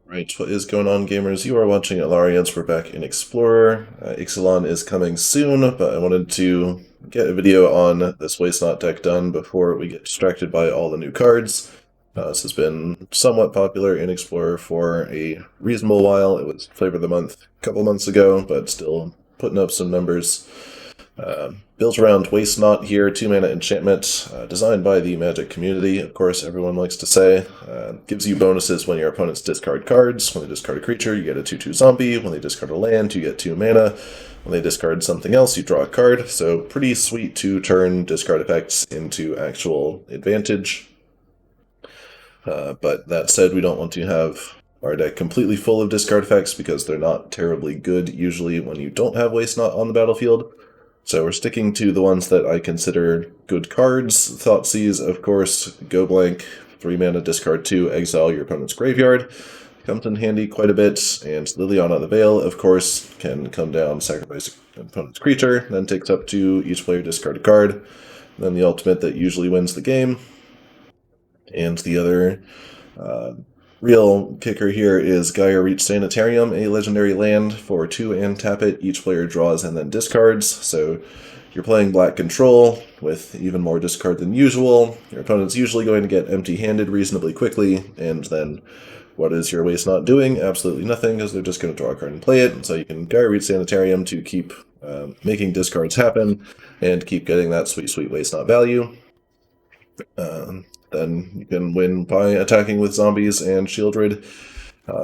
Right, what is going on, gamers? You are watching Alarians. We're back in Explorer. Ixalan is coming soon, but I wanted to get a video on this Waste Not deck done before we get distracted by all the new cards. This has been somewhat popular in Explorer for a reasonable while. It was Flavor of the Month a couple months ago, but still putting up some numbers. Built around Waste Not here, 2-mana enchantment, designed by the Magic community, of course, everyone likes to say. Gives you bonuses when your opponents discard cards. When they discard a creature, you get a 2/2 zombie. When they discard a land, you get 2 mana. When they discard something else, you draw a card. So pretty sweet to turn discard effects into actual advantage. But that said, we don't want to have our deck completely full of discard effects because they're not terribly good usually when you don't have Waste Not on the battlefield. So we're sticking to the ones that I consider good cards. Thoughtseize, of course, go blank, 3 mana, discard 2, exile your opponent's graveyard. Comes in handy quite a bit, and Liliana the Veil, of course, can come down, sacrifice an opponent's creature, then takes up to each player discard a card. And then the ultimate that usually wins the game. And the other real kicker here is Geier Sanitarium, a legendary land for 2 and tap it. Each player draws and then discards. So you're playing black control with even more discard than usual. Your opponent's usually going to get empty-handed reasonably quickly, and then what is your Waste Not doing? Absolutely nothing, because they're just going to draw a card and play it. And so you can Geier Sanitarium to keep making discards happen and keep getting that sweet, sweet Waste Not value. Then you can win by attacking with zombies, and Sheoldred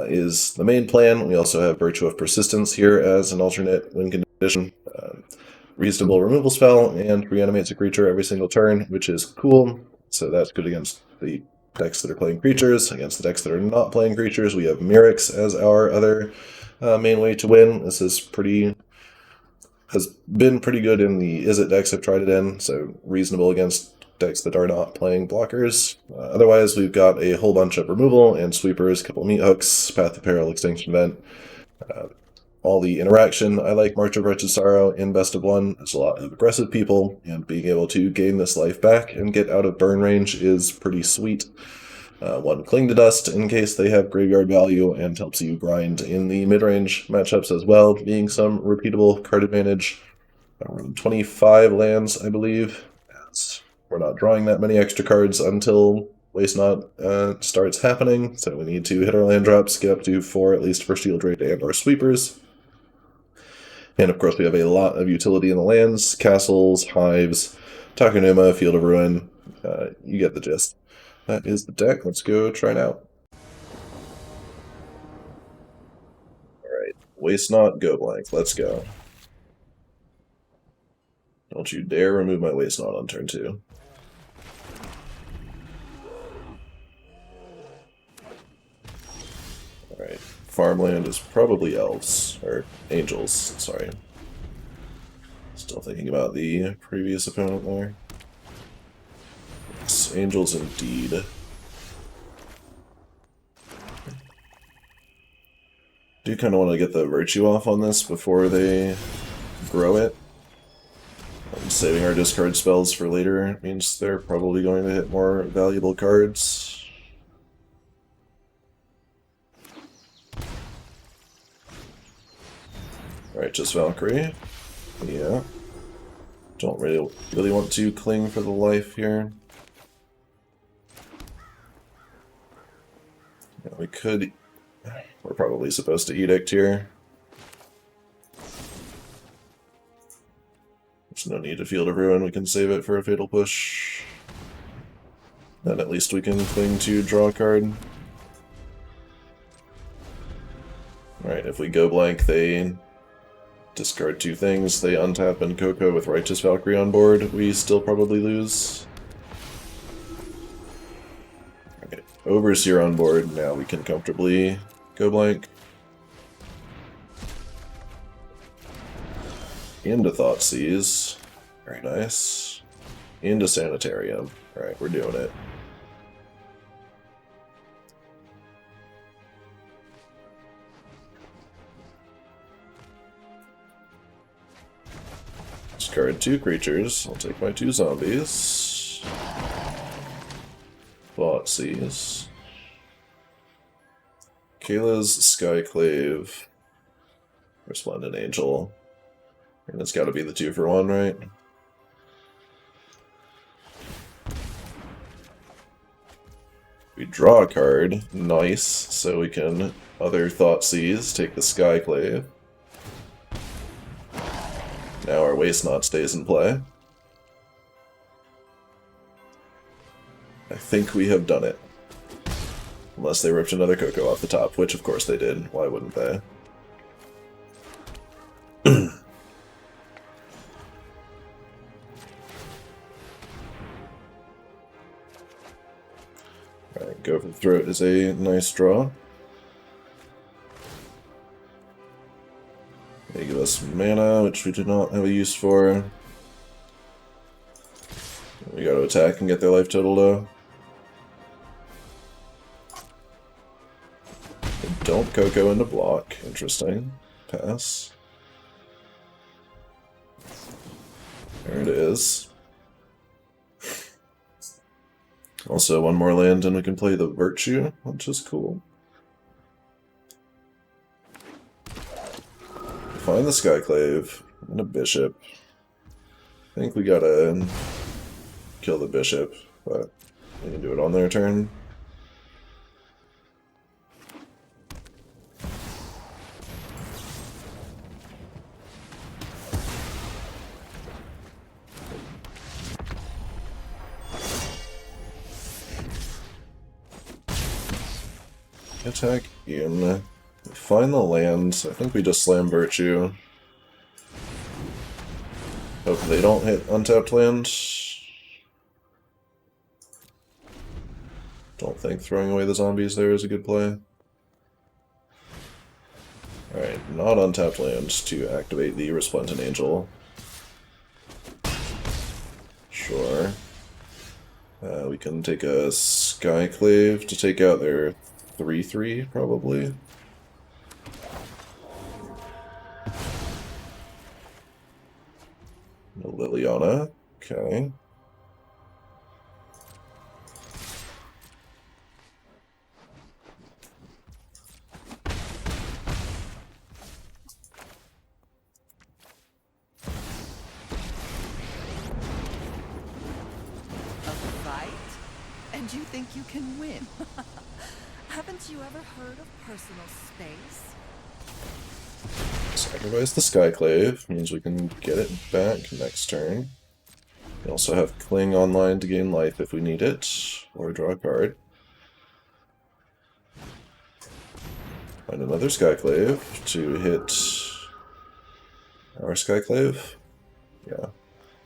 is the main plan. We also have Virtue of Persistence here as an alternate win condition. Reasonable removal spell, and reanimates a creature every single turn, which is cool. So that's good against the decks that are playing creatures. Against the decks that are not playing creatures, we have Mirrex as our other main way to win. This is has been pretty good in the Izzet decks I've tried it in, so reasonable against decks that are not playing blockers. Otherwise, we've got a whole bunch of removal and sweepers, a couple Meathooks, Path of Peril, Extinction Event. All the interaction. I like March of Wretched Sorrow in Best of 1. There's a lot of aggressive people, and being able to gain this life back and get out of burn range is pretty sweet. 1 Cling to Dust in case they have graveyard value, and helps you grind in the mid-range matchups as well, being some repeatable card advantage. Around 25 lands, I believe. We're not drawing that many extra cards until Waste Not starts happening, so we need to hit our land drops, get up to 4 at least for Sheoldred and our sweepers. And of course we have a lot of utility in the lands, castles, hives, Takenuma, Field of Ruin, you get the gist. That is the deck, let's go try it out. Alright, Waste Not, go blank, let's go. Don't you dare remove my Waste Not on turn 2. Alright, farmland is probably elves, or angels, sorry. Still thinking about the previous opponent there. It's angels indeed. Do kind of want to get the virtue off on this before they grow it. Saving our discard spells for later means they're probably going to hit more valuable cards. Righteous Valkyrie. Yeah. Don't really want to cling for the life here. Yeah, we could... We're probably supposed to Edict here. There's no need to Field of Ruin, we can save it for a Fatal Push. Then at least we can cling to draw a card. Alright, if we go blank, they discard 2 things, they untap and Coco with Righteous Valkyrie on board, we still probably lose. Okay, Overseer on board, now we can comfortably go blank. Into Thoughtseize, very nice. Into Sanitarium, alright, we're doing it. Discard 2 creatures. I'll take my 2 zombies. Thoughtseize. Kayla's Skyclave, Resplendent Angel, and it's got to be the 2-for-1, right? We draw a card, nice, so we can other Thoughtseize, take the Skyclave. Now our Waste Not stays in play. I think we have done it. Unless they ripped another Coco off the top, which of course they did. Why wouldn't they? Alright, Go for the Throat is a nice draw. They give us mana, which we do not have a use for. We gotta attack and get their life total low. They don't Coco into block. Interesting. Pass. There it is. Also, one more land and we can play the Virtue, which is cool. Find the Skyclave and a Bishop. I think we gotta kill the Bishop, but we can do it on their turn. Attack in. Find the land. I think we just slam Virtue. Hope they don't hit untapped land. Don't think throwing away the zombies there is a good play. Alright, not untapped land to activate the Resplendent Angel. Sure. We can take a Skyclave to take out their 3/3, probably. Liliana, okay. And you think you can win? Haven't you ever heard of personal space? Sacrifice the Skyclave, means we can get it back next turn. We also have Cling online to gain life if we need it, or draw a card. Find another Skyclave to hit our Skyclave. Yeah,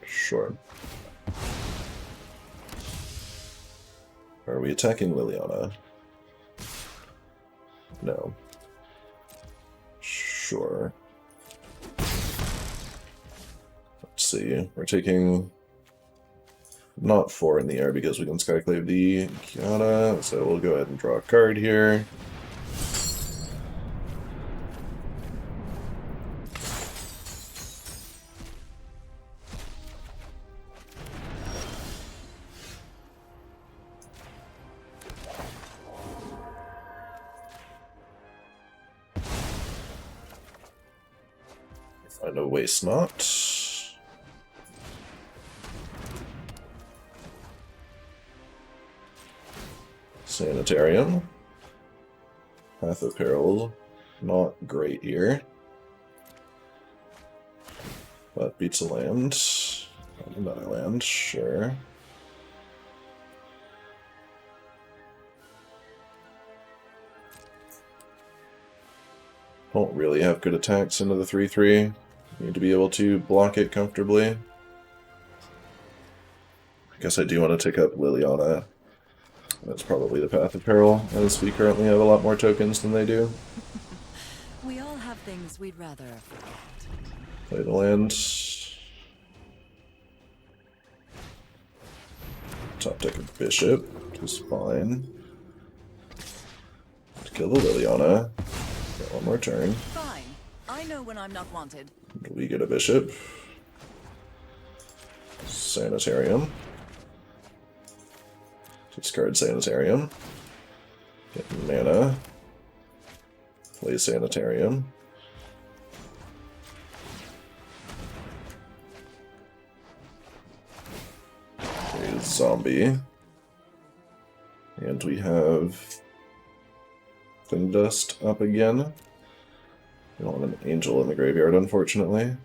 sure. Are we attacking Liliana? No. Sure. Let's see. We're taking not 4 in the air because we can Skyclave the Kiana, so we'll go ahead and draw a card here. Find a Waste Not. Sanitarium. Path of Peril. Not great here. But beats a land. Another land, sure. Don't really have good attacks into the 3/3. Need to be able to block it comfortably. I guess I do want to take up Liliana. That's probably the Path of Peril, as we currently have a lot more tokens than they do. We all have things we'd rather forget. Play the land. Top deck a Bishop, which is fine. Kill the Liliana. Got one more turn. Fine. I know when I'm not wanted. We get a Bishop. Sanitarium. Discard Sanitarium. Get mana. play Sanitarium. A zombie. And we have Thin Dust up again. We don't have an angel in the graveyard, unfortunately.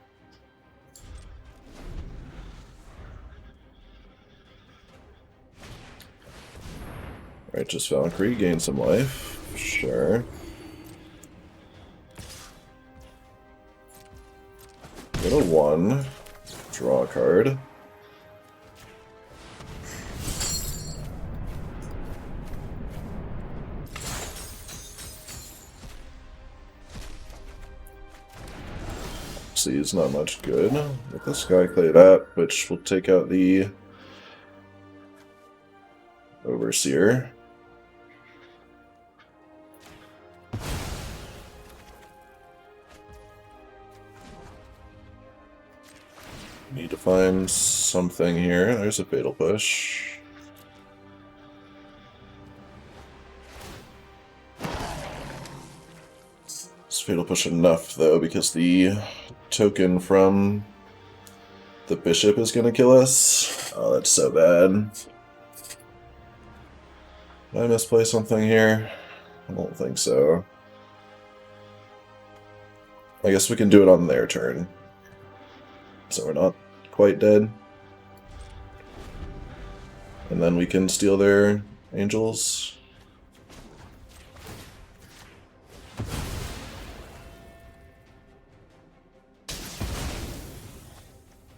Righteous Valkyrie, gain some life. Sure. Get a 1. Draw a card. See, it's not much good. Let this guy play that, which will take out the Overseer. Need to find something here. There's a Fatal Push. It's Fatal Push enough, though, because the token from the Bishop is going to kill us. Oh, that's so bad. Did I misplay something here? I don't think so. I guess we can do it on their turn. So we're not quite dead. And then we can steal their angels.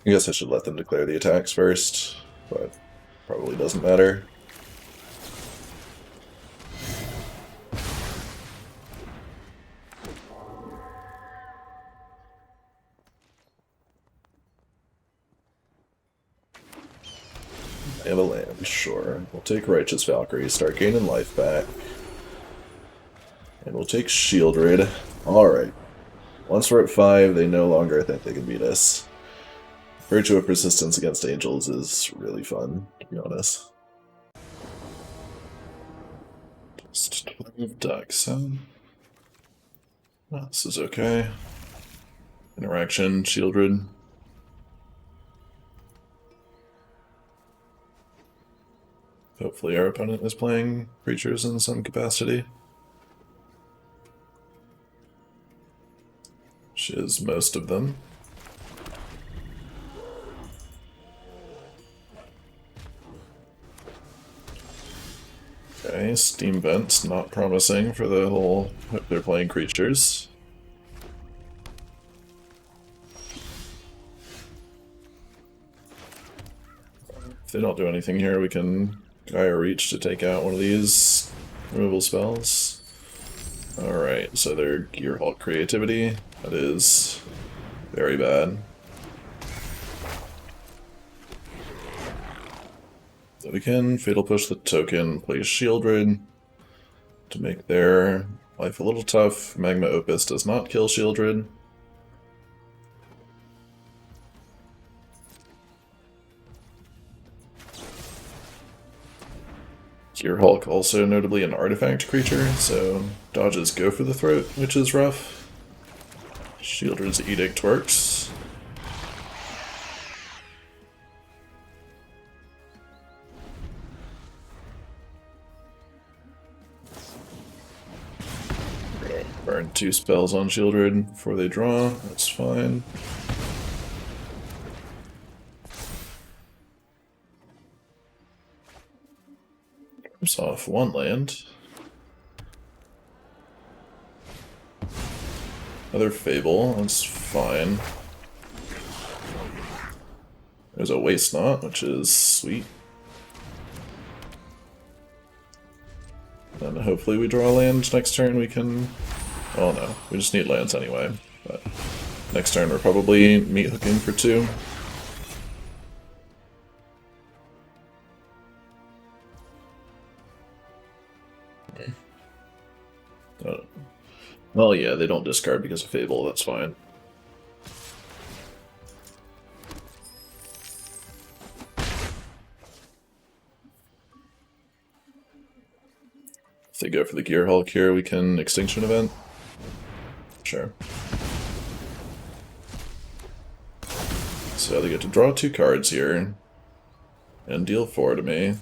I guess I should let them declare the attacks first, but probably doesn't matter. They have a land, sure. We'll take Righteous Valkyrie, start gaining life back. And we'll take Sheoldred. Alright. Once we're at 5, they no longer think they can beat us. Virtue of Persistence against Angels is really fun, to be honest. Just 12 ducks, huh? Oh, this is okay. Interaction, Sheoldred. Hopefully our opponent is playing creatures in some capacity. Which is most of them. Okay, Steam Vent's not promising for the whole hope they're playing creatures. If they don't do anything here, we can Geier Reach to take out one of these removal spells. Alright, so they're Gearhulk Creativity. That is very bad. So we can Fatal Push the token, play Sheoldred to make their life a little tough. Magma Opus does not kill Sheoldred. Gearhulk also notably an artifact creature, so dodges go for the throat, which is rough. Sheoldred's Edict works. Burn 2 spells on Sheoldred before they draw, that's fine. Drops off 1 land. Another Fable, that's fine. There's a Waste Not, which is sweet. And hopefully we draw a land next turn, we can... Oh no, we just need lands anyway. But next turn we're probably Meathooking for 2. Well, yeah, they don't discard because of Fable, that's fine. If they go for the Gearhulk here, we can Extinction Event. Sure. So they get to draw 2 cards here and deal 4 to me.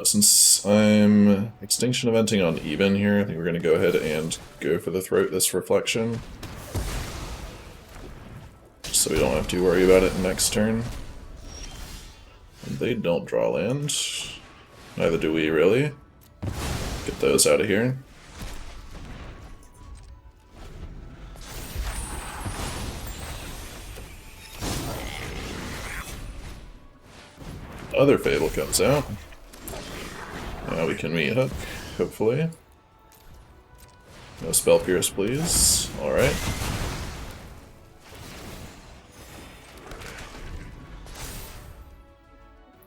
Since I'm Extinction Eventing on even here, I think we're going to go ahead and go for the Throat this Reflection. So we don't have to worry about it next turn. And they don't draw land. Neither do we, really. Get those out of here. Other Fable comes out. Now we can Meathook, hopefully. No Spell Pierce, please. Alright.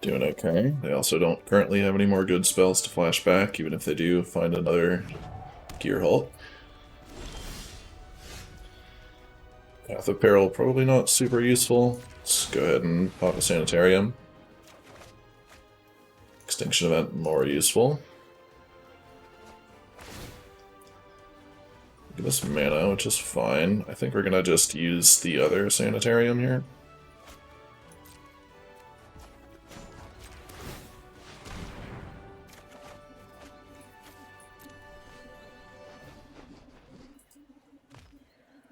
Doing okay. They also don't currently have any more good spells to flash back, even if they do find another Gearhulk. Path of Peril, probably not super useful. Let's go ahead and pop a Sanitarium. Extinction Event, more useful. Give us mana, which is fine. I think we're gonna just use the other Sanitarium here.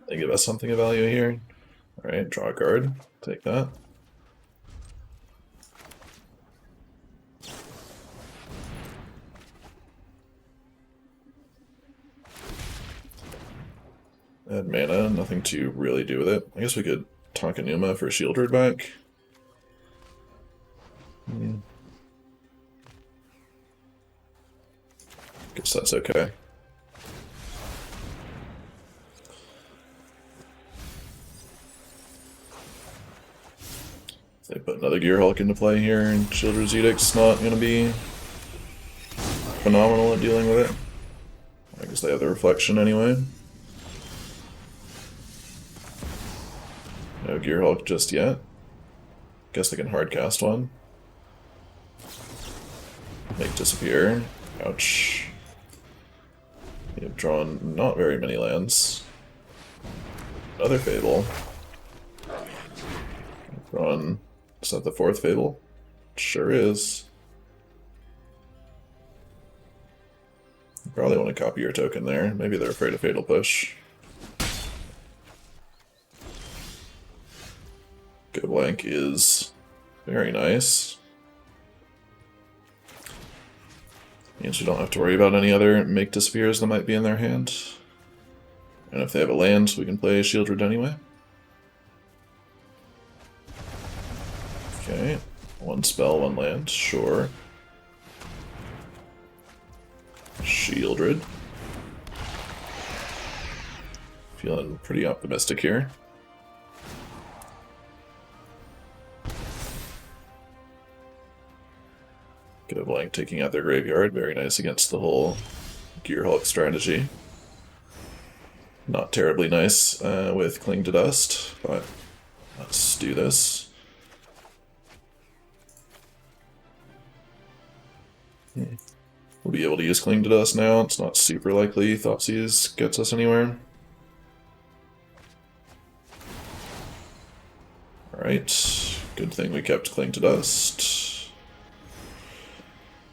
They give us something of value here. Alright, draw a card. Take that. Add mana, nothing to really do with it. I guess we could Takenuma for Sheoldred back. Guess that's okay. If they put another Gearhulk into play here, and Sheoldred's Edict's not going to be phenomenal at dealing with it. I guess they have the Reflection anyway. No Gearhulk just yet. Guess they can hardcast one. Make disappear. Ouch. You've drawn not very many lands. Another Fable. Drawn. Is that the 4th Fable? Sure is. You probably want to copy your token there. Maybe they're afraid of Fatal Push. Go blank is very nice. Means we don't have to worry about any other make disappears that might be in their hand. And if they have a land, we can play Sheoldred anyway. Okay, 1 spell, 1 land, sure. Sheoldred. Feeling pretty optimistic here. Go blank, taking out their graveyard. Very nice against the whole Gearhulk strategy. Not terribly nice with Cling to Dust, but let's do this. We'll be able to use Cling to Dust now. It's not super likely Thoughtseize gets us anywhere. Alright, good thing we kept Cling to Dust.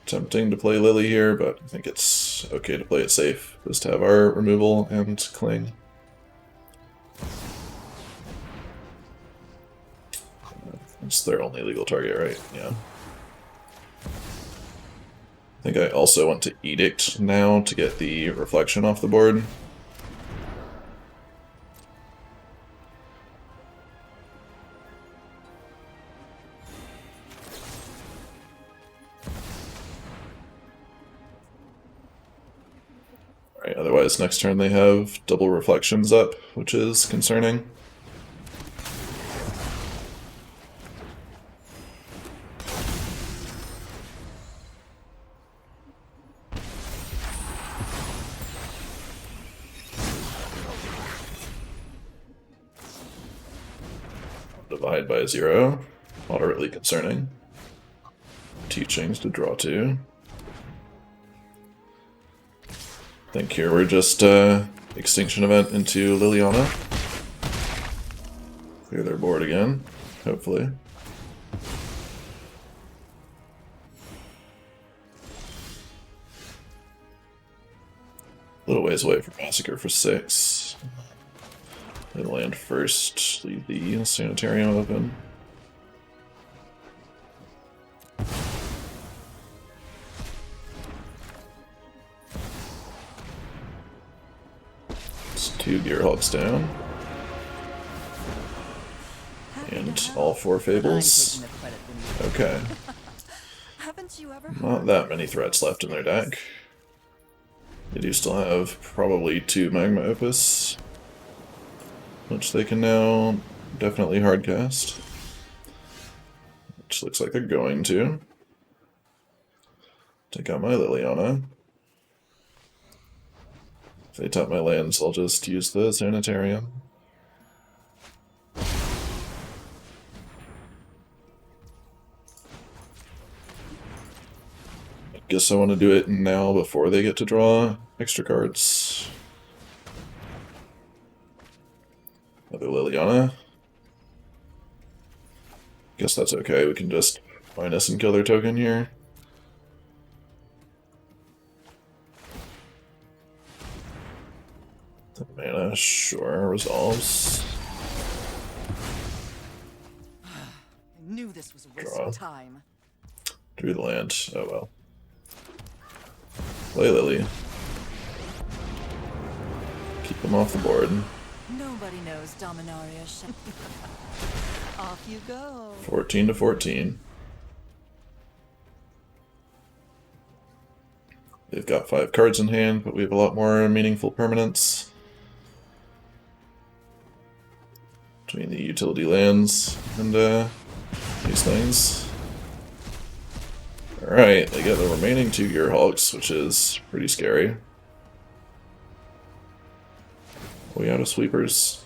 Tempting to play Lily here, but I think it's okay to play it safe. Just have our removal and Cling. It's their only legal target, right? Yeah. I think I also want to Edict now to get the Reflection off the board. Alright, otherwise next turn they have double Reflections up, which is concerning. Divide by 0, moderately concerning. Teachings to draw 2. think here we're just Extinction Event into Liliana. Clear their board again, hopefully. A little ways away from Massacre for 6. They land first, leave the Sanitarium open. It's 2 Gearhulks down. And all 4 Fables. Okay. Haven't you ever Not that many threats left in their deck. They do still have probably 2 Magma Opus, which they can now definitely hardcast. Which looks like they're going to. Take out my Liliana. If they tap my lands, I'll just use the Sanitarium. Guess I want to do it now before they get to draw extra cards. Another Liliana. Guess that's okay, we can just minus and kill their token here. The mana, sure, resolves. I knew this was a waste Draw. of time. Drew the land, oh well. Play Lily. Keep them off the board. Nobody knows Dominaria. Off you go. 14 to 14. They've got 5 cards in hand, but we have a lot more meaningful permanents. Between the utility lands and these things. Alright, they get the remaining 2 Gearhulks, which is pretty scary. Are we out of sweepers?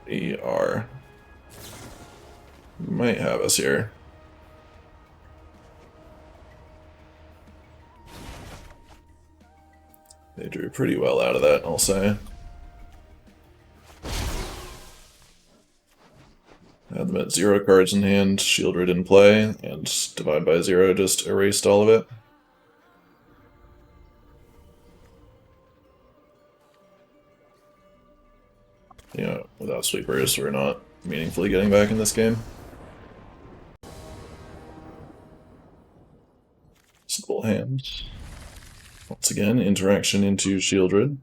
We are. Might have us here. They drew pretty well out of that, I'll say. Had them at 0 cards in hand, Sheoldred in play, and divide by 0 just erased all of it. Yeah, without sweepers, we're not meaningfully getting back in this game. Simple hand. Once again, interaction into Sheoldred.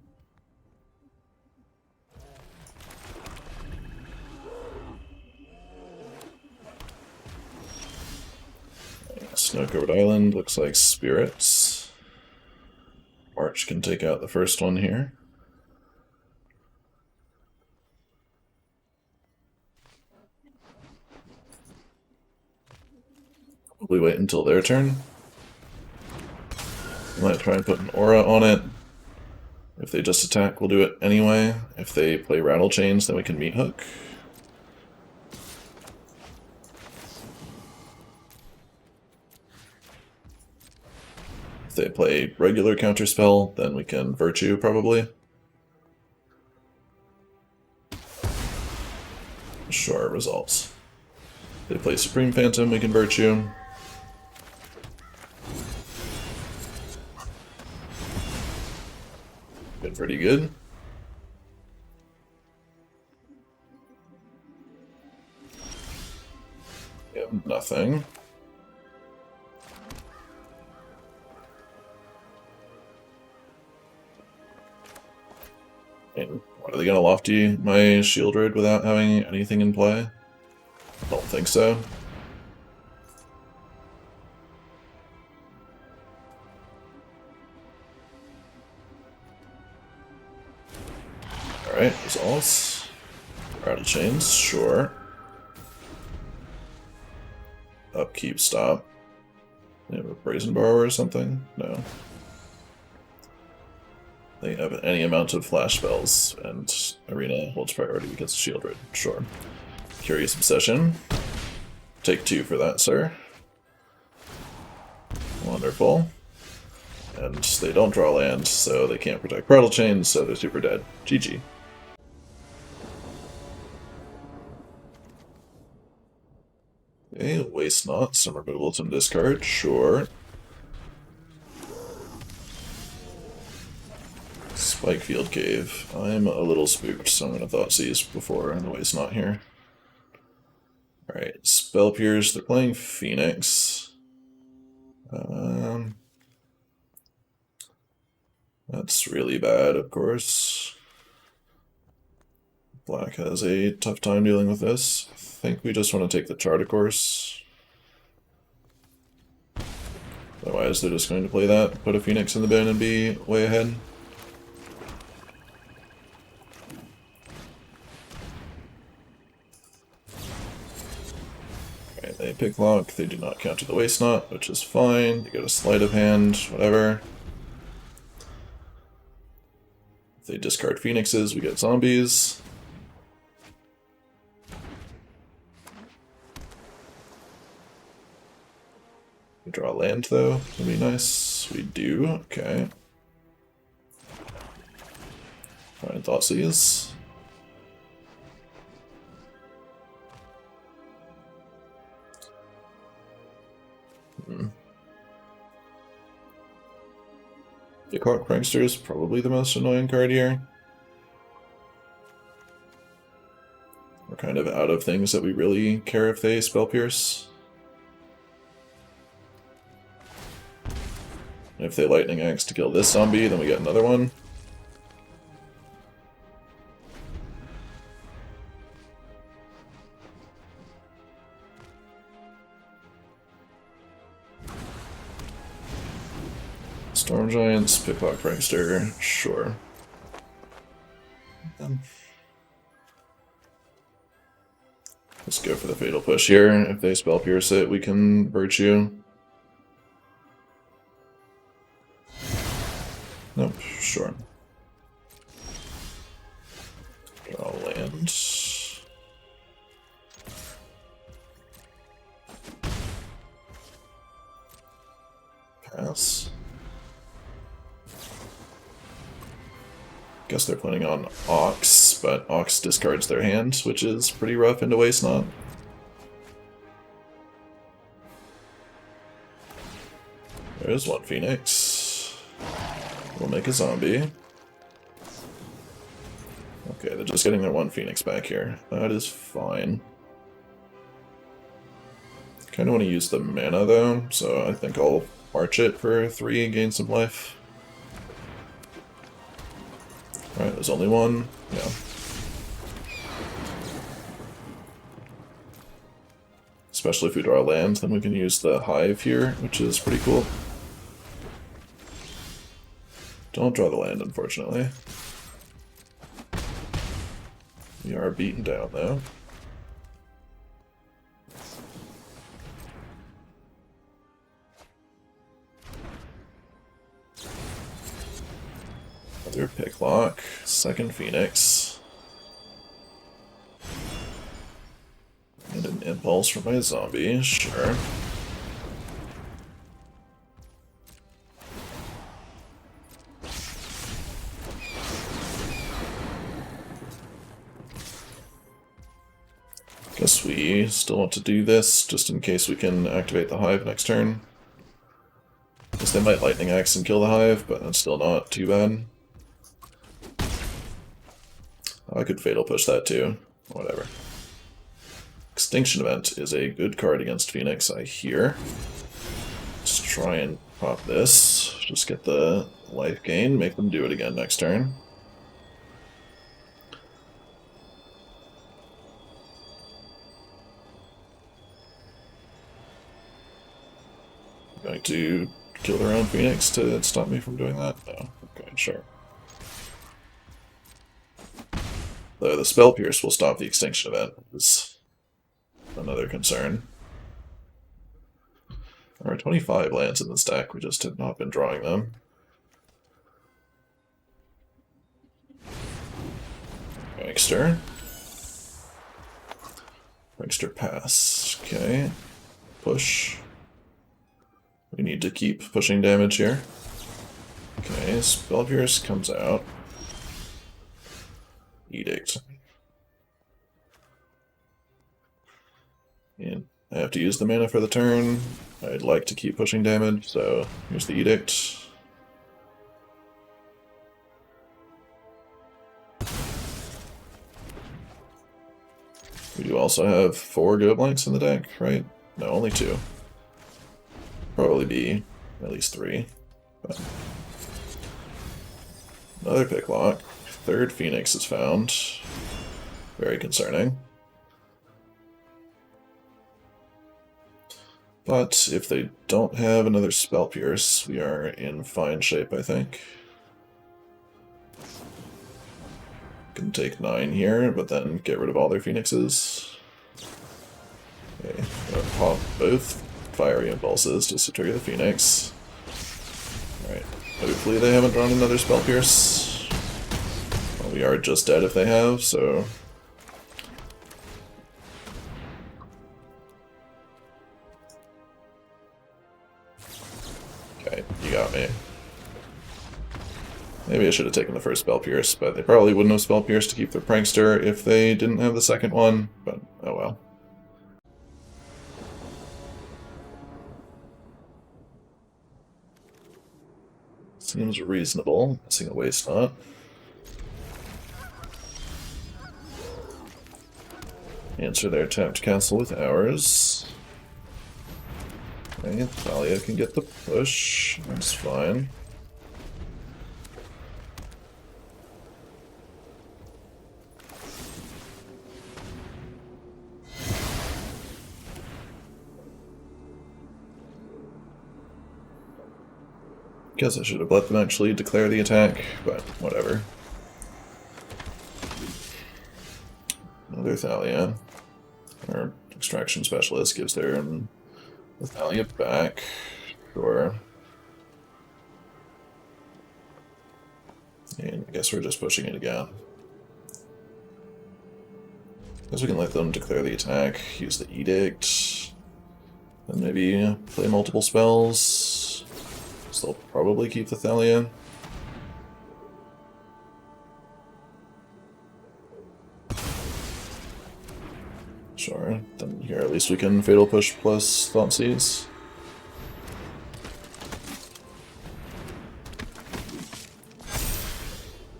Snow-covered island, looks like spirits. March can take out the first one here. We wait until their turn. Might try and put an aura on it. If they just attack, we'll do it anyway. If they play Rattle Chains, then we can Meathook. If they play regular counterspell, then we can Virtue, probably. Sure, results. If they play Supreme Phantom, we can Virtue. Been pretty good. Yep, nothing. And what, are they gonna Lofty my Sheoldred without having anything in play? I don't think so. Alright, results. Rattle Chains, sure. Upkeep, stop. They have a Brazen Borrower or something? No. They have any amount of flash spells, and Arena holds priority because of Sheoldred. Sure. Curious Obsession. Take 2 for that, sir. Wonderful. And they don't draw land, so they can't protect Prattle Chains, so they're super dead. GG. Okay, Waste Not, some removal, some discard, sure. Spikefield Cave. I'm a little spooked, so I'm going to Thoughtseize before the Waste Not here. Alright, Spell Pierce, they're playing Phoenix. That's really bad, of course. Black has a tough time dealing with this. I think we just want to take the Charter Course. Otherwise, they're just going to play that, put a Phoenix in the bin, and be way ahead. Okay, they pick lock, they do not counter the Waste Not, which is fine. You get a sleight of hand, whatever. If they discard Phoenixes, we get zombies. We draw land, though. That'd be nice. We do. Okay. Fine, Thoughtseize. Gearhulk Prankster is probably the most annoying card here. We're kind of out of things that we really care if they Spell Pierce. If they Lightning Axe to kill this zombie, then we get another one. Storm Giants, Picklock Prankster, sure. Let's go for the Fatal Push here. If they Spell Pierce it, we can Virtue. Nope, sure. Draw land. Pass. Guess they're planning on Ox, but Ox discards their hand, which is pretty rough into Waste Not. There's one Phoenix. We'll make a zombie. Okay, they're just getting their one Phoenix back here. That is fine. Kinda want to use the mana though, so I think I'll march it for 3 and gain some life. Alright, there's only one. Yeah. Especially if we draw land, then we can use the Hive here, which is pretty cool. Don't draw the land, unfortunately. We are beaten down, though. Another Picklock, second Phoenix. And an Impulse for my zombie, sure. Guess we still want to do this, just in case we can activate the Hive next turn. Guess they might Lightning Axe and kill the Hive, but that's still not too bad. I could Fatal Push that too. Whatever. Extinction Event is a good card against Phoenix, I hear. Let's try and pop this. Just get the life gain, make them do it again next turn. I'm going to kill their own Phoenix to stop me from doing that? No. Okay, sure. Though the Spell Pierce will stop the Extinction Event is another concern. There are 25 lands in this deck, we just have not been drawing them. Prankster. Prankster pass. Okay. Push. We need to keep pushing damage here. Okay, Spell Pierce comes out. Edict. And I have to use the mana for the turn. I'd like to keep pushing damage, so here's the Edict. We do also have 4 Go Blanks in the deck, right? No, only 2. Probably be at least 3. But another Picklock. 3rd Phoenix is found. Very concerning. But if they don't have another Spell Pierce, we are in fine shape, I think. Can take 9 here, but then get rid of all their Phoenixes. Okay, pop both Fiery Impulses just to trigger the Phoenix. Alright, hopefully they haven't drawn another Spell Pierce. Well, we are just dead if they have, so... Okay, you got me. Maybe I should have taken the first Spell Pierce, but they probably wouldn't have Spell Pierce to keep their Prankster if they didn't have the second one, but oh well. Seems reasonable, missing a waste not. Answer their tapped castle with ours. Okay, Thalia can get the push, that's fine. Guess I should have let them actually declare the attack, but whatever. Another Thalia. Our extraction specialist gives their Thalia back. Sure. And I guess we're just pushing it again. Guess we can let them declare the attack, use the Edict, and maybe play multiple spells. They'll probably keep the Thalia. Sure, then here at least we can Fatal Push plus Thoughtseize.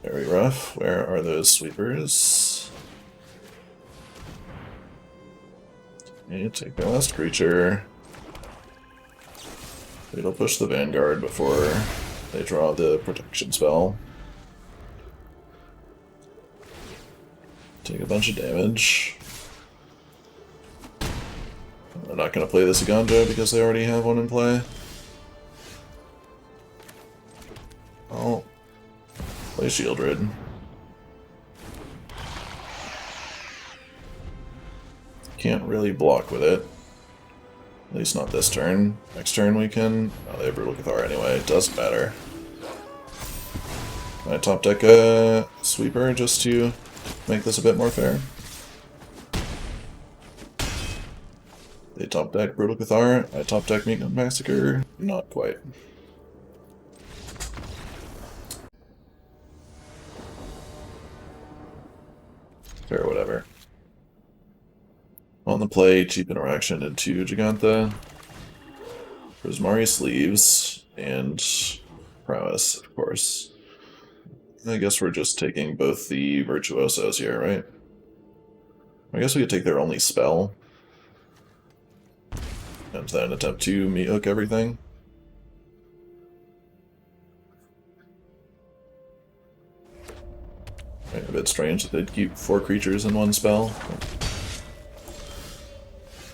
Very rough. Where are those sweepers? Okay, take their last creature. It'll push the Vanguard before they draw the protection spell. Take a bunch of damage. They're not going to play this Aganja because they already have one in play. I'll play Sheoldred. Can't really block with it. At least not this turn. Next turn we can... Oh, they have Brutal Cathar anyway. It doesn't matter. I top deck a Sweeper just to make this a bit more fair. They top deck Brutal Cathar. I top deck Meathook Massacre. Not quite. Fair, whatever. On the play, cheap interaction into Giganta, Prismari Sleeves, and Prowess, of course. I guess we're just taking both the Virtuosos here, right? I guess we could take their only spell, and then attempt to Meathook everything. A bit strange that they'd keep 4 creatures in one spell.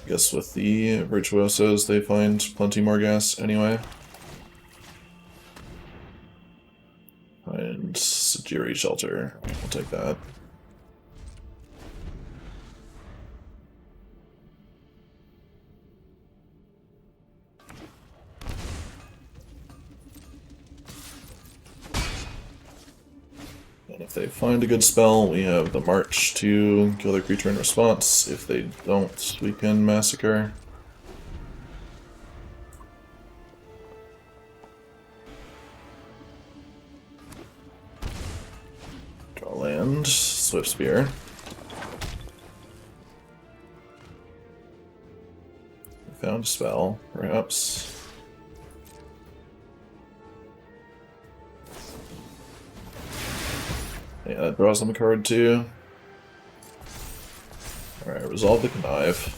I guess with the Virtuosos they find plenty more gas anyway. And Sajiri Shelter, we'll take that. And if they find a good spell, we have the March to kill their creature in response. If they don't, we can Massacre. and Swift Spear. Found a spell, perhaps. Yeah, that draws them a card too. Alright, resolve the Connive.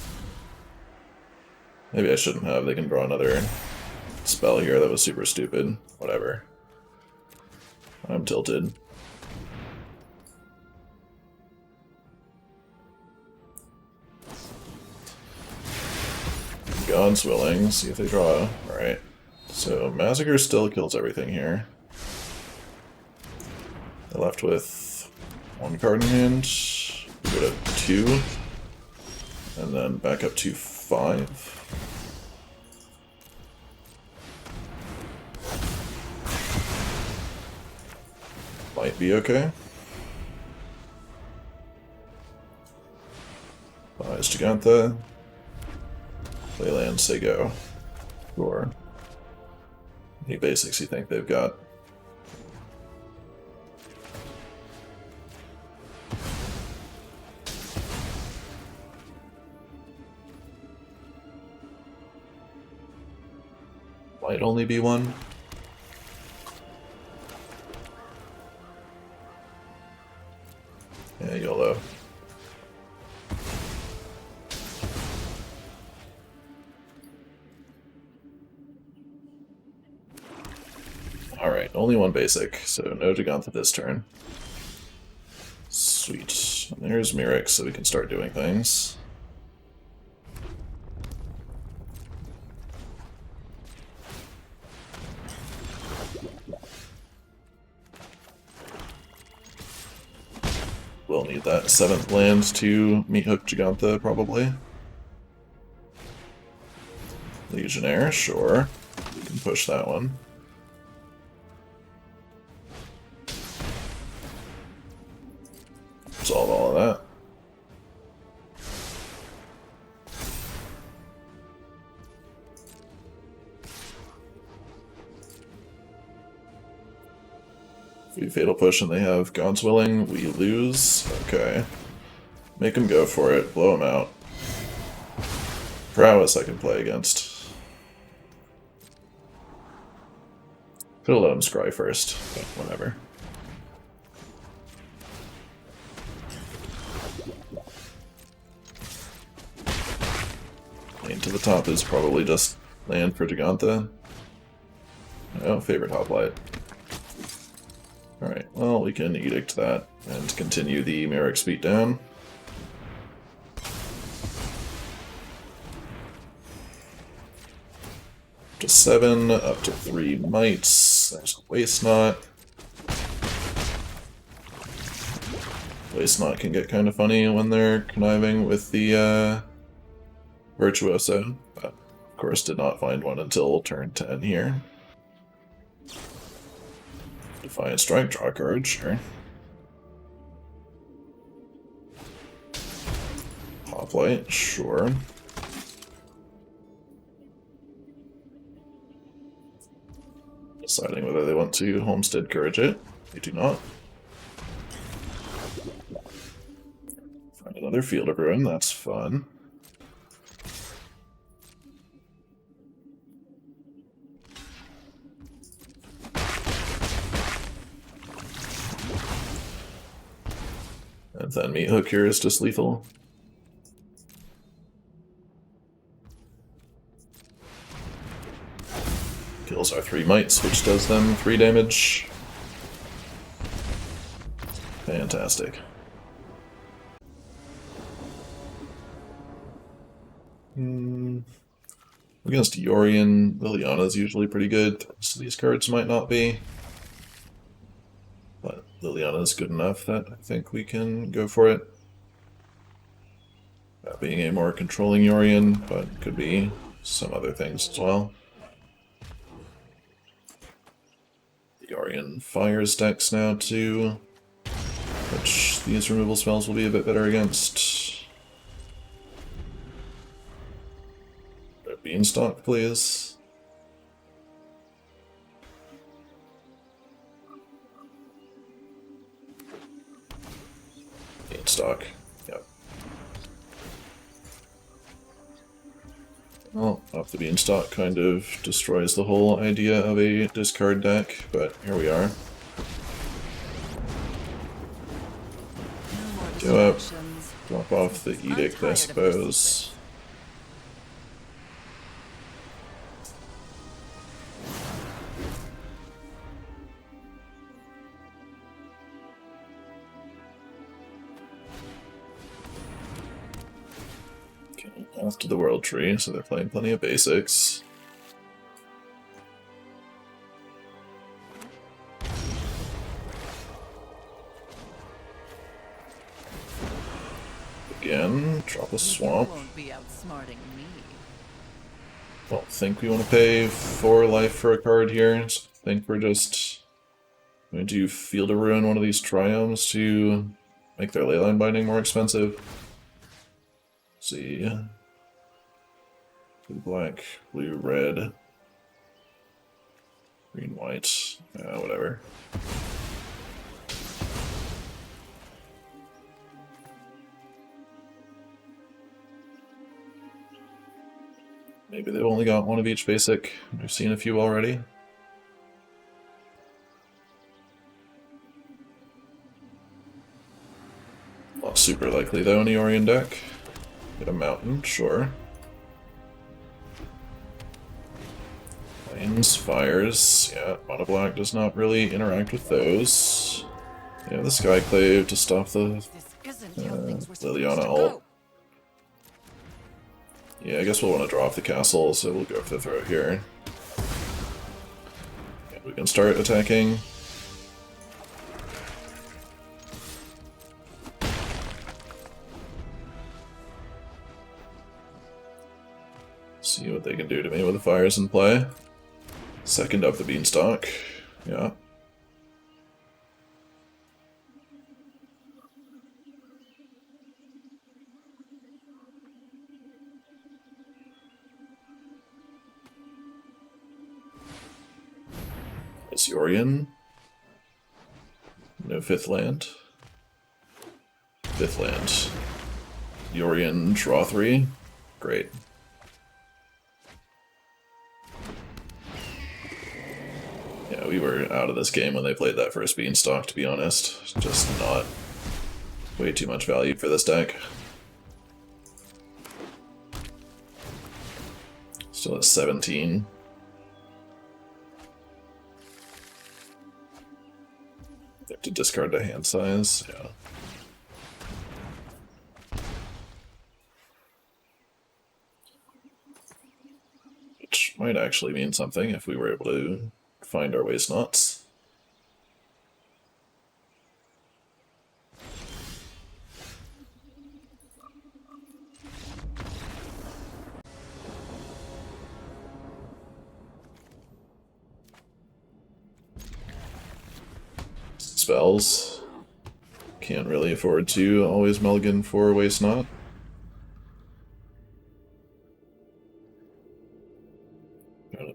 Maybe I shouldn't have. They can draw another spell here that was super stupid. Whatever. I'm tilted. God's willing. See if they draw. Alright. So, Massacre still kills everything here. They're left with 1 card in hand. We go to 2. And then back up to 5. Might be okay. Buys Gigantha. Play land, say go. Sure. Any basics you think they've got? Might only be 1. Yeah, YOLO. Alright, only 1 basic, so no Gigantha this turn. Sweet. And there's Mirrex, so we can start doing things. We'll need that 7th land to Meathook Gigantha, probably. Legionnaire, sure. We can push that one. Resolve all of that. If we Fatal Push and they have God's Willing, we lose. Okay. Make them go for it. Blow them out. Prowess I can play against. Could've let him scry first, but whatever. Lane to the top is probably just land for Gigantha. Oh, favorite hoplite. Alright, well, we can Edict that and continue the Mirrex beatdown. Up to 7, up to 3 mites. There's Waste Knot. Waste Knot can get kind of funny when they're conniving with the Virtuoso, but of course did not find one until turn 10 here. Defiant Strike, draw a card, sure. Hoplite, sure. Deciding whether they want to Homestead Courage it. They do not. Find another Field of Ruin, that's fun. And then Meathook here is just lethal. Kills our 3 mites, which does them 3 damage. Fantastic. Against Yorion, Liliana is usually pretty good, so these cards might not be. But Liliana is good enough that I think we can go for it. That being a more controlling Yorion, but could be some other things as well. The Yorion Fires decks now too, which these removal spells will be a bit better against. Beanstalk, please. beanstalk. Yep. Well, off the beanstalk kind of destroys the whole idea of a discard deck, but here we are. No more Go up, distractions. drop off the I'm edict, I tired of your suppose. secrets. Okay, off to the World Tree, so they're playing plenty of basics. Again, drop a swamp. You won't be outsmarting me. Don't think we want to pay 4 life for a card here. So I think we're just going to Field of Ruin one of these Triomes to make their Leyline Binding more expensive. Let's see. Blue, black, blue, red, green, white, whatever. Maybe they've only got one of each basic. We've seen a few already. Not super likely though in the Yorion deck. Get a mountain, sure. Plains, fires, yeah, mono black does not really interact with those. Yeah, the Skyclave to stop the This isn't how things were supposed Liliana to ult. go. Yeah, I guess we'll want to draw off the castle, so we'll go for the throw here. Yeah, we can start attacking. See what they can do to me with the fires in play. Second up the beanstalk. Yeah. It's Yorion. No 5th land. 5th land. Yorion, draw 3. Great. Yeah, we were out of this game when they played that first beanstalk, to be honest. Just not way too much value for this deck. Still at 17. They have to discard a hand size, yeah. Which might actually mean something if we were able to find our waste knots. Spells. Can't really afford to always mulligan for waste knot.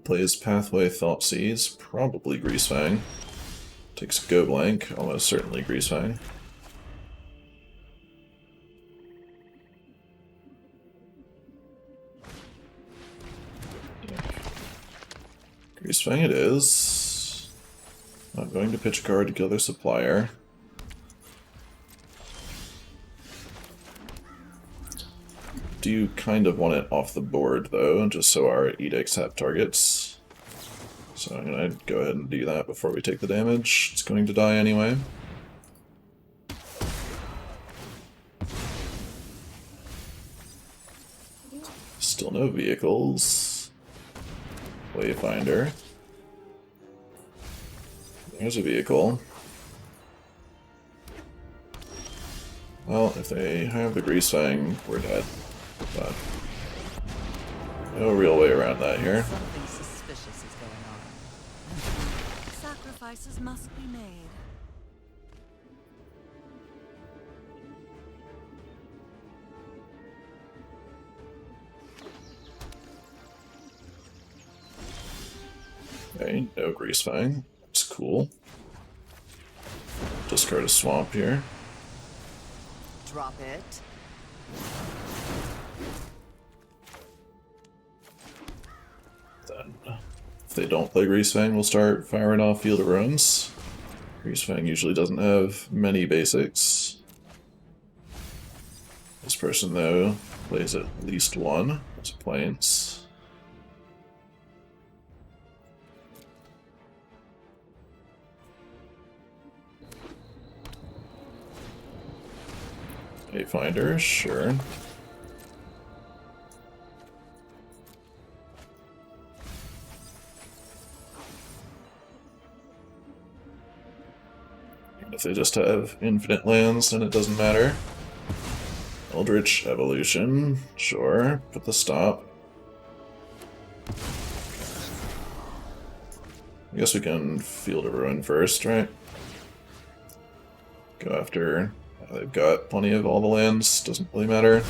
Plays Pathway, Thoughtseize, probably Greasefang. Takes Go Blank, almost certainly Greasefang. Greasefang it is. I'm going to pitch a card to kill their supplier. Do kind of want it off the board though, just so our edicts have targets. So I'm gonna go ahead and do that before we take the damage. It's going to die anyway. Still no vehicles. Wayfinder. There's a vehicle. Well, if they have the Greasefang, we're dead. But no real way around that here. Something suspicious is going on. Sacrifices must be made. Okay, no Greasefang. That's cool. Discard a swamp here. drop it. Then, if they don't play Greasefang, we'll start firing off Field of Ruins. Greasefang usually doesn't have many basics. This person, though, plays at least one as planes. A Finder, sure. If they just have infinite lands, then it doesn't matter. Eldritch Evolution, sure. Put the stop. I guess we can Field of Ruin first, right? Go after... they've got plenty of all the lands, doesn't really matter.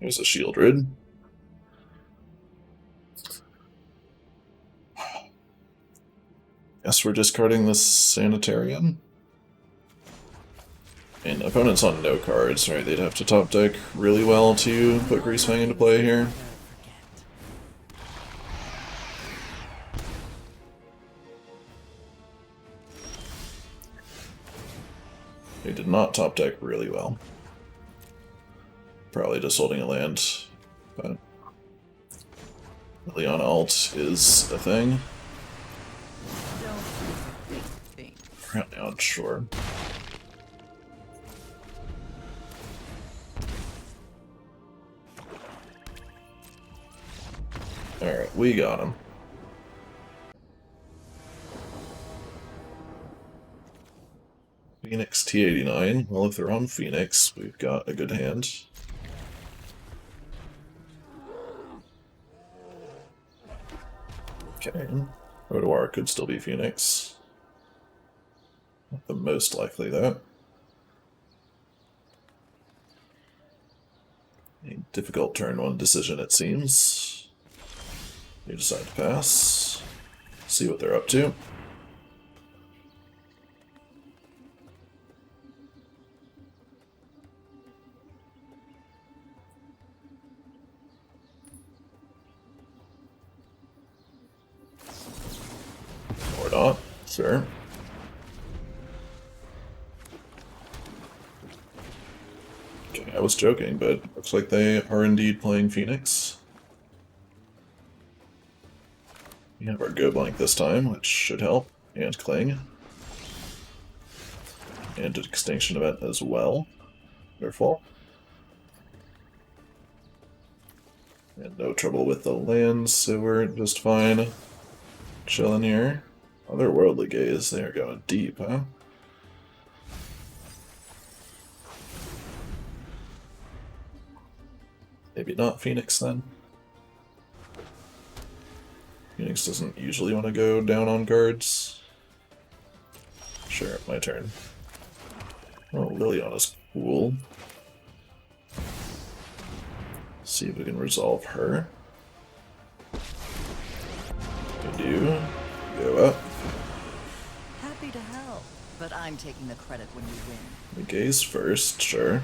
There's a Sheoldred. Guess we're discarding this Sanitarium. And opponents on no cards, right? They'd have to top deck really well to put Greasefang into play here. They did not top deck really well. Probably just holding a land, but Liliana ult is a thing. Apparently not sure. Alright, we got him. Phoenix T89. Well, if they're on Phoenix, we've got a good hand. Okay. Odoar could still be Phoenix. Not the most likely, though. A difficult turn one decision, it seems. You decide to pass. See what they're up to. Or not, sure. Okay, I was joking, but looks like they are indeed playing Phoenix. We have our Go Blank this time, which should help, and Cling. And an Extinction Event as well. Wonderful. And no trouble with the lands, so we're just fine. Chilling here. Otherworldly Gaze, they are going deep, huh? Maybe not Phoenix then. Phoenix doesn't usually want to go down on cards. Sure, my turn. Oh, Liliana's cool. See if we can resolve her. We do. Go up. Happy to help, but I'm taking the credit when you win. The Gaze first, sure.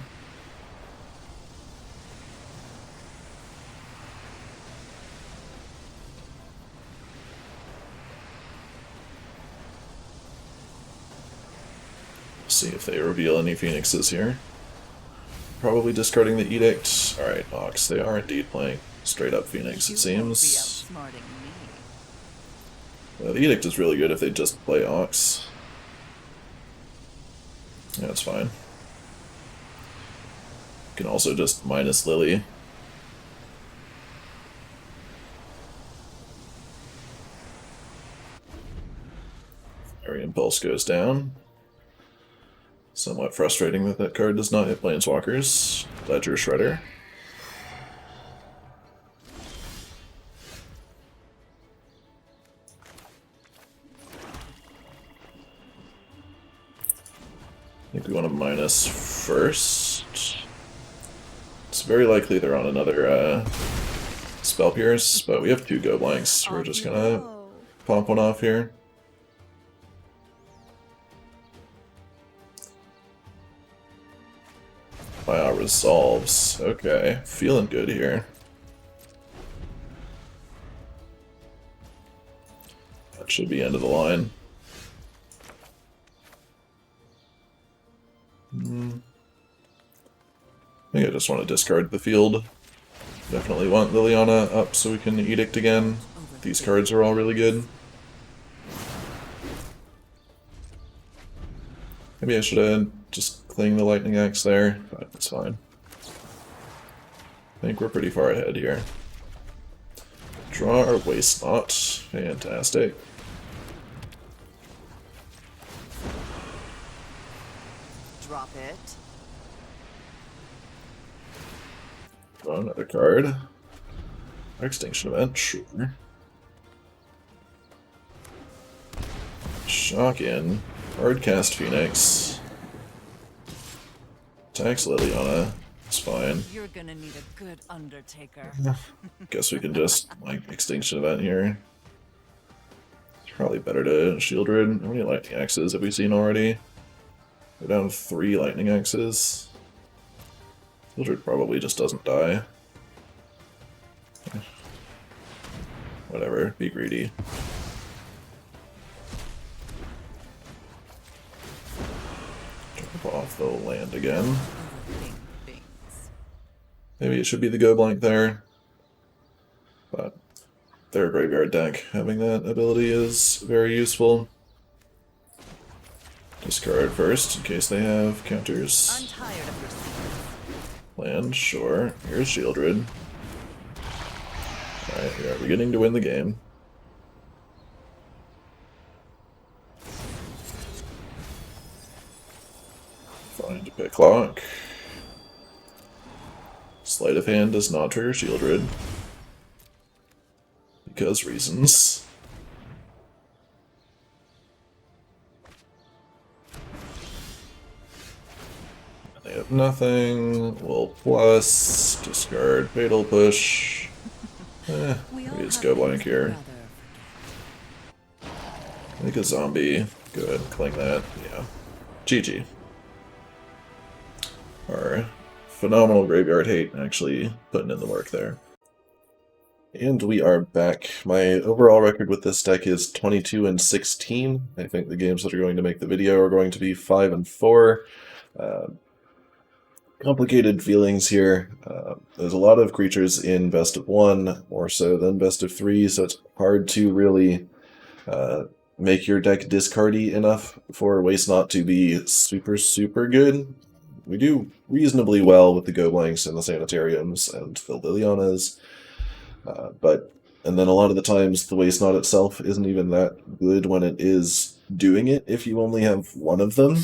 See if they reveal any Phoenixes here. Probably discarding the Edict. Alright, Ox, they are indeed playing straight up Phoenix, it seems. The Edict is really good if they just play Ox. Yeah, that's fine. You can also just minus Lily. Fiery Impulse goes down. Somewhat frustrating that that card does not hit Planeswalkers. Ledger Shredder. think we want to minus first. It's very likely they're on another Spell Pierce, but we have 2 Go Blanks. We're just gonna pop one off here. Wow, resolves. Okay, feeling good here. That should be end of the line. I think I just want to discard the field. Definitely want Liliana up so we can Edict again. These cards are all really good. Maybe I should have just clinged the Lightning Axe there, but it's fine. I think we're pretty far ahead here. Draw our Waste Not. Fantastic. Drop it. Draw another card. Extinction Event, sure. Shock in. Hardcast Phoenix. Attacks Liliana. It's fine. You're gonna need a good Undertaker. Guess we can just, like, Extinction Event here. It's probably better to Sheoldred. How many Lightning Axes have we seen already? We're down 3 Lightning Axes. Sheoldred probably just doesn't die. Whatever, be greedy. Drop off the land again. Maybe it should be the Go Blank there. But their graveyard deck, having that ability is very useful. Discard first, in case they have counters. I'm tired of your secrets. Land, sure. Here's Sheoldred. Alright, we are beginning to win the game. Find a Picklock. Sleight of Hand does not trigger Sheoldred. Because reasons. They have nothing. We'll plus. Discard Fatal Push. Maybe it's Go Blank here. Make a zombie. Good. Cling that. Yeah. GG. Our phenomenal graveyard hate actually putting in the work there. And we are back. My overall record with this deck is 22-16. I think the games that are going to make the video are going to be 5-4. Complicated feelings here. There's a lot of creatures in best of 1, more so than best of 3, so it's hard to really make your deck discardy enough for Waste Not to be super, super good. We do reasonably well with the Go Blanks and the Sanitariums and the Lilianas, and then a lot of the times the Waste Not itself isn't even that good when it is doing it. If you only have one of them,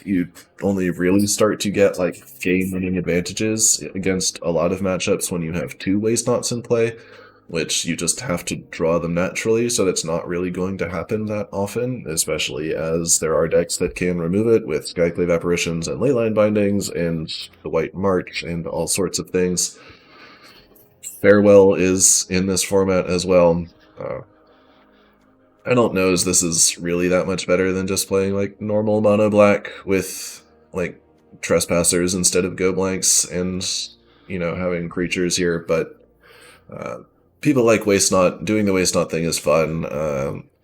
you only really start to get like game-winning advantages against a lot of matchups when you have 2 Waste Nots in play, which you just have to draw them naturally, so that's not really going to happen that often, especially as there are decks that can remove it with Skyclave Apparitions and Leyline Bindings and the White March and all sorts of things. Farewell is in this format as well. I don't know as this is really that much better than just playing like normal mono black with like Trespassers instead of Go Blanks and, you know, having creatures here, but people like Waste Not. Doing the Waste Not thing is fun.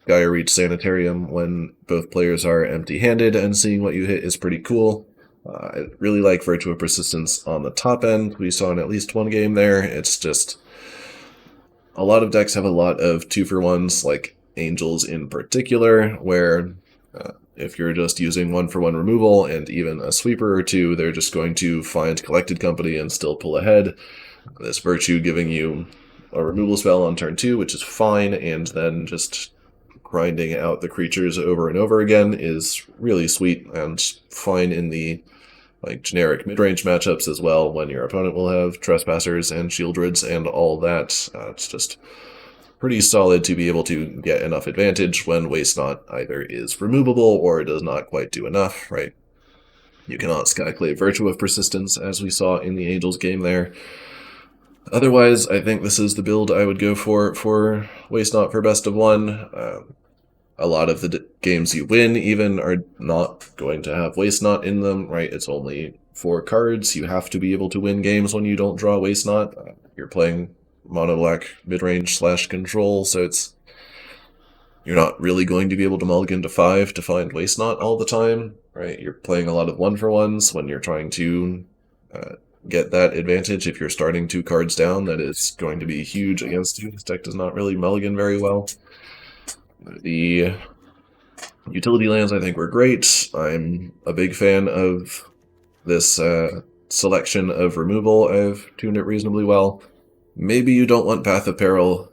Geier reach Sanitarium when both players are empty-handed, and seeing what you hit is pretty cool. I really like Virtue of Persistence on the top end. We saw in at least one game there. It's just a lot of decks have a lot of 2-for-1s, like Angels in particular, where if you're just using 1-for-1 removal and even a sweeper or 2, they're just going to find Collected Company and still pull ahead. This Virtue giving you a removal spell on turn 2, which is fine, and then just grinding out the creatures over and over again is really sweet and fine in the like generic mid-range matchups as well, when your opponent will have Trespassers and Sheoldreds and all that. It's just pretty solid to be able to get enough advantage when Waste Not either is removable or does not quite do enough, right? You cannot Skyclave Virtue of Persistence, as we saw in the Angels game there. Otherwise, I think this is the build I would go for Waste Not for best of one. A lot of the games you win even are not going to have Waste Not in them, right? It's only 4 cards. You have to be able to win games when you don't draw Waste Not. You're playing mono black mid-range / control, so you're not really going to be able to mulligan to 5 to find Waste Not all the time, right? You're playing a lot of 1-for-1s when you're trying to get that advantage. If you're starting 2 cards down, that is going to be huge against you. This deck does not really mulligan very well. The utility lands, I think, were great. I'm a big fan of this selection of removal. I've tuned it reasonably well. Maybe you don't want Path of Peril.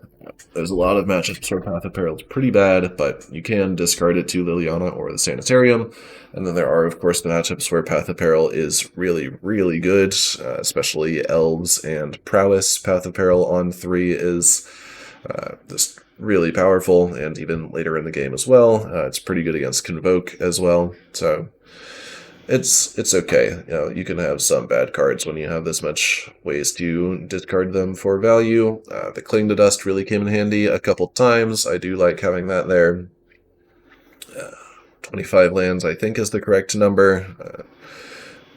There's a lot of matchups where Path of Peril is pretty bad, but you can discard it to Liliana or the Sanitarium. And then there are, of course, the matchups where Path of Peril is really, really good, especially Elves and Prowess. Path of Peril on 3 is just really powerful, and even later in the game as well. It's pretty good against Convoke as well, so it's okay. You know, you can have some bad cards when you have this much ways to discard them for value. The Cling to Dust really came in handy a couple times. I do like having that there. 25 lands, I think, is the correct number.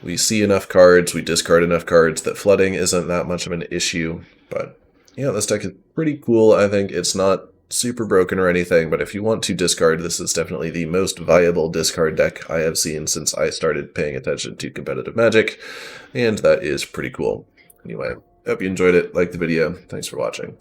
We see enough cards, we discard enough cards that flooding isn't that much of an issue. But yeah, this deck is pretty cool. I think it's not super broken or anything, but if you want to discard, this is definitely the most viable discard deck I have seen since I started paying attention to competitive Magic, and that is pretty cool. Anyway, hope you enjoyed it, like the video, thanks for watching.